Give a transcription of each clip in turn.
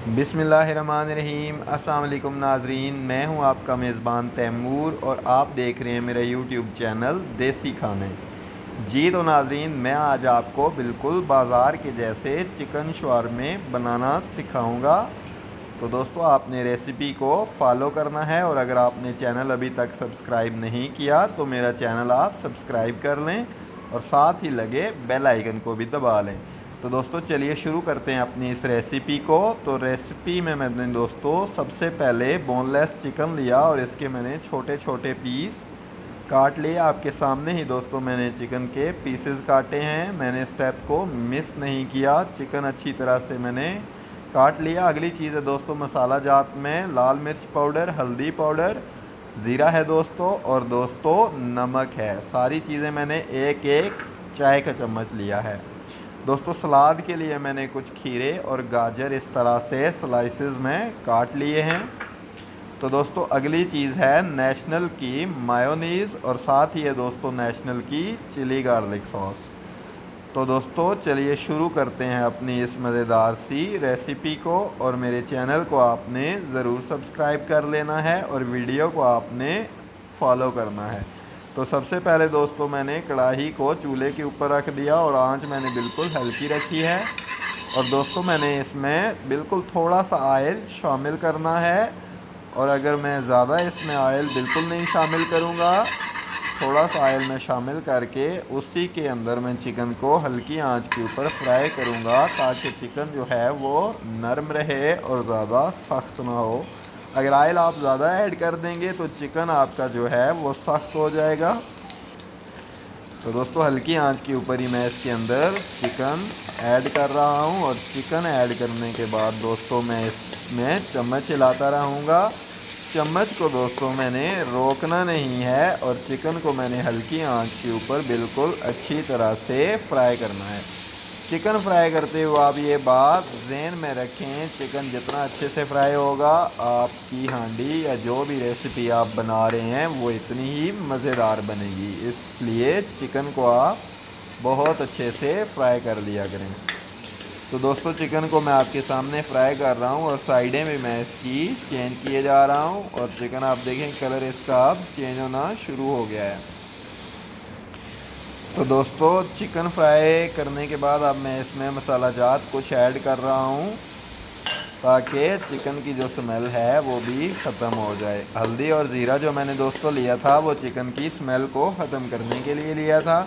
बिस्मिल्लाहिर्रहमानिर्रहीम। अस्सलाम वालेकुम नाजरीन, मैं हूं आपका मेज़बान तैमूर और आप देख रहे हैं मेरा यूट्यूब चैनल देसी खाने। जी तो नाजरीन, मैं आज आपको बिल्कुल बाज़ार के जैसे चिकन शवारमे बनाना सिखाऊंगा। तो दोस्तों, आपने रेसिपी को फॉलो करना है और अगर आपने चैनल अभी तक सब्सक्राइब नहीं किया तो मेरा चैनल आप सब्सक्राइब कर लें और साथ ही लगे बेल आइकन को भी दबा लें। तो दोस्तों, चलिए शुरू करते हैं अपनी इस रेसिपी को। तो रेसिपी में मैंने दोस्तों सबसे पहले बोनलेस चिकन लिया और इसके मैंने छोटे छोटे पीस काट लिए। आपके सामने ही दोस्तों मैंने चिकन के पीसेस काटे हैं। मैंने स्टेप को मिस नहीं किया, चिकन अच्छी तरह से मैंने काट लिया। अगली चीज़ है दोस्तों, मसाला जात में लाल मिर्च पाउडर, हल्दी पाउडर, ज़ीरा है दोस्तों, और दोस्तों नमक है। सारी चीज़ें मैंने एक एक चाय का चम्मच लिया है। दोस्तों, सलाद के लिए मैंने कुछ खीरे और गाजर इस तरह से स्लाइसेस में काट लिए हैं। तो दोस्तों, अगली चीज़ है नेशनल की मायोनीज़ और साथ ही है दोस्तों नेशनल की चिली गार्लिक सॉस। तो दोस्तों, चलिए शुरू करते हैं अपनी इस मज़ेदार सी रेसिपी को। और मेरे चैनल को आपने ज़रूर सब्सक्राइब कर लेना है और वीडियो को आपने फॉलो करना है। तो सबसे पहले दोस्तों मैंने कढ़ाई को चूल्हे के ऊपर रख दिया और आंच मैंने बिल्कुल हल्की रखी है। और दोस्तों, मैंने इसमें बिल्कुल थोड़ा सा ऑयल शामिल करना है। और अगर मैं ज़्यादा इसमें ऑयल बिल्कुल नहीं शामिल करूँगा, थोड़ा सा ऑयल में शामिल करके उसी के अंदर मैं चिकन को हल्की आंच के ऊपर फ्राई करूँगा ताकि चिकन जो है वो नरम रहे और ज़्यादा सख्त ना हो। अगर ऑयल आप ज़्यादा ऐड कर देंगे तो चिकन आपका जो है वो सख्त हो जाएगा। तो दोस्तों, हल्की आंच के ऊपर ही मैं इसके अंदर चिकन ऐड कर रहा हूँ। और चिकन ऐड करने के बाद दोस्तों मैं इसमें चम्मच हिलाता रहूँगा। चम्मच को दोस्तों मैंने रोकना नहीं है और चिकन को मैंने हल्की आंच के ऊपर बिल्कुल अच्छी तरह से फ्राई करना है। चिकन फ्राई करते हुए आप ये बात ज़हन में रखें, चिकन जितना अच्छे से फ्राई होगा आपकी हांडी या जो भी रेसिपी आप बना रहे हैं वो इतनी ही मज़ेदार बनेगी। इसलिए चिकन को आप बहुत अच्छे से फ्राई कर लिया करें। तो दोस्तों, चिकन को मैं आपके सामने फ्राई कर रहा हूँ और साइडें में मैं इसकी चेंज किए जा रहा हूँ। और चिकन आप देखें कलर इसका अब चेंज होना शुरू हो गया है। तो दोस्तों, चिकन फ्राई करने के बाद अब मैं इसमें मसाला जात कुछ ऐड कर रहा हूँ ताकि चिकन की जो स्मेल है वो भी ख़त्म हो जाए। हल्दी और ज़ीरा जो मैंने दोस्तों लिया था वो चिकन की स्मेल को ख़त्म करने के लिए लिया था।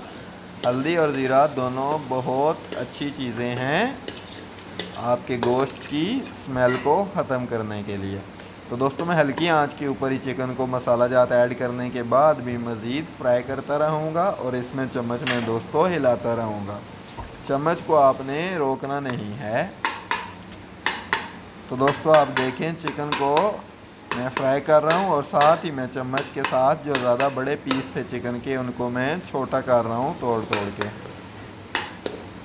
हल्दी और ज़ीरा दोनों बहुत अच्छी चीज़ें हैं आपके गोश्त की स्मेल को ख़त्म करने के लिए। तो दोस्तों, मैं हल्की आंच के ऊपर ही चिकन को मसाला जात ऐड करने के बाद भी मज़ीद फ्राई करता रहूँगा और इसमें चम्मच में दोस्तों हिलाता रहूँगा। चम्मच को आपने रोकना नहीं है। तो दोस्तों, आप देखें चिकन को मैं फ्राई कर रहा हूँ और साथ ही मैं चम्मच के साथ जो ज़्यादा बड़े पीस थे चिकन के उनको मैं छोटा कर रहा हूँ तोड़ तोड़ के।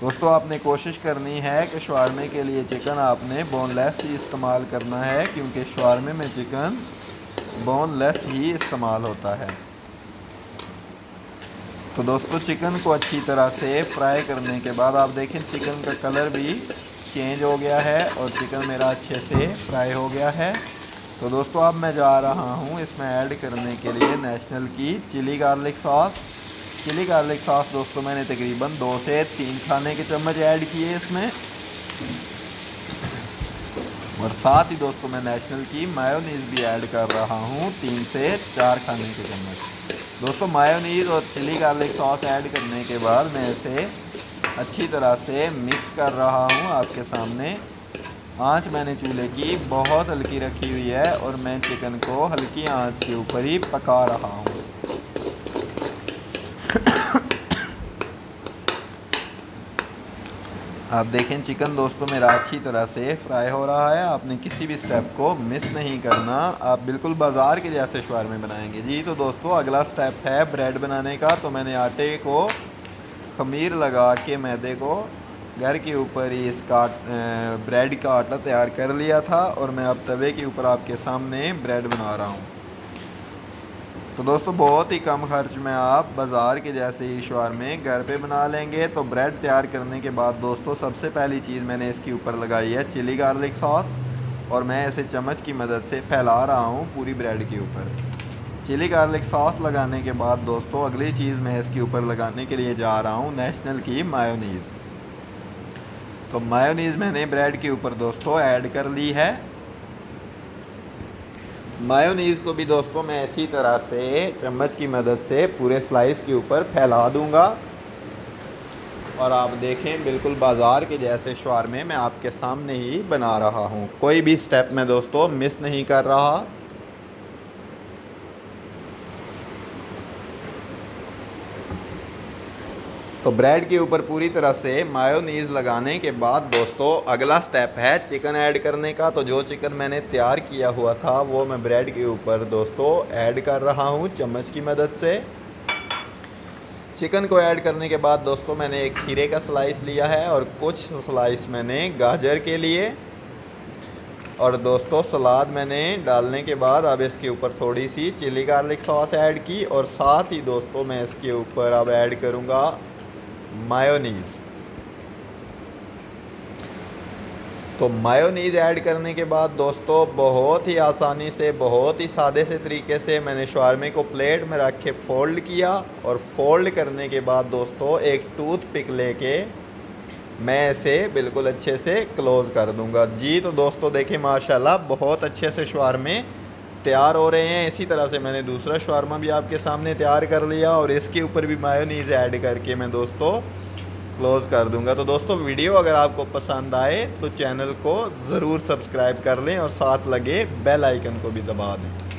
दोस्तों, आपने कोशिश करनी है कि शवारमे के लिए चिकन आपने बोनलेस ही इस्तेमाल करना है क्योंकि शवारमे में चिकन बोनलेस ही इस्तेमाल होता है। तो दोस्तों, चिकन को अच्छी तरह से फ्राई करने के बाद आप देखें चिकन का कलर भी चेंज हो गया है और चिकन मेरा अच्छे से फ्राई हो गया है। तो दोस्तों, अब मैं जा रहा हूँ इसमें ऐड करने के लिए नेशनल की chilli garlic sauce. Chilli garlic sauce दोस्तों मैंने तकरीबन 2 से 3 खाने के चम्मच ऐड किए इसमें। और साथ ही दोस्तों मैं नेशनल की मायोनीज़ भी ऐड कर रहा हूँ 3 से 4 खाने के चम्मच। दोस्तों, मायोनीज़ और चिली गार्लिक सॉस ऐड करने के बाद मैं इसे अच्छी तरह से मिक्स कर रहा हूँ आपके सामने। आंच मैंने चूल्हे की बहुत हल्की रखी हुई है और मैं चिकन को हल्की आंच के ऊपर ही पका रहा हूँ। आप देखें चिकन दोस्तों मेरा अच्छी तरह से फ्राई हो रहा है। आपने किसी भी स्टेप को मिस नहीं करना, आप बिल्कुल बाज़ार के जैसे शवारमे बनाएंगे। जी तो दोस्तों, अगला स्टेप है ब्रेड बनाने का। तो मैंने आटे को खमीर लगा के मैदे को घर के ऊपर ही इसका ब्रेड का आटा तैयार कर लिया था और मैं अब तवे के ऊपर आपके सामने ब्रेड बना रहा हूँ। तो दोस्तों, बहुत ही कम खर्च में आप बाज़ार के जैसे ही शवारमे घर पे बना लेंगे। तो ब्रेड तैयार करने के बाद दोस्तों सबसे पहली चीज़ मैंने इसके ऊपर लगाई है चिली गार्लिक सॉस। और मैं इसे चम्मच की मदद से फैला रहा हूँ पूरी ब्रेड के ऊपर। चिली गार्लिक सॉस लगाने के बाद दोस्तों अगली चीज़ मैं इसके ऊपर लगाने के लिए जा रहा हूँ नेशनल की मायोनीज़। तो मायोनीज़ मैंने ब्रेड के ऊपर दोस्तों ऐड कर ली है। मायोनीज़ को भी दोस्तों मैं इसी तरह से चम्मच की मदद से पूरे स्लाइस के ऊपर फैला दूंगा। और आप देखें बिल्कुल बाज़ार के जैसे शवारमे मैं आपके सामने ही बना रहा हूँ, कोई भी स्टेप मैं दोस्तों मिस नहीं कर रहा। तो ब्रेड के ऊपर पूरी तरह से मायोनीज़ लगाने के बाद दोस्तों अगला स्टेप है चिकन ऐड करने का। तो जो चिकन मैंने तैयार किया हुआ था वो मैं ब्रेड के ऊपर दोस्तों ऐड कर रहा हूँ चम्मच की मदद से। चिकन को ऐड करने के बाद दोस्तों मैंने एक खीरे का स्लाइस लिया है और कुछ स्लाइस मैंने गाजर के लिए। और दोस्तों सलाद मैंने डालने के बाद अब इसके ऊपर थोड़ी सी चिली गार्लिक सॉस ऐड की और साथ ही दोस्तों मैं इसके ऊपर अब ऐड करूँगा मायोनीज़। तो मायोनीज़ ऐड करने के बाद दोस्तों बहुत ही आसानी से बहुत ही सादे से तरीके से मैंने शवारमे को प्लेट में रख के फ़ोल्ड किया। और फोल्ड करने के बाद दोस्तों एक टूथ पिक लेके मैं इसे बिल्कुल अच्छे से क्लोज़ कर दूंगा जी। तो दोस्तों देखिए माशाल्लाह बहुत अच्छे से शवारमे तैयार हो रहे हैं। इसी तरह से मैंने दूसरा शवारमा भी आपके सामने तैयार कर लिया और इसके ऊपर भी मायोनीज़ ऐड करके मैं दोस्तों क्लोज़ कर दूंगा। तो दोस्तों वीडियो अगर आपको पसंद आए तो चैनल को ज़रूर सब्सक्राइब कर लें और साथ लगे बेल आइकन को भी दबा दें।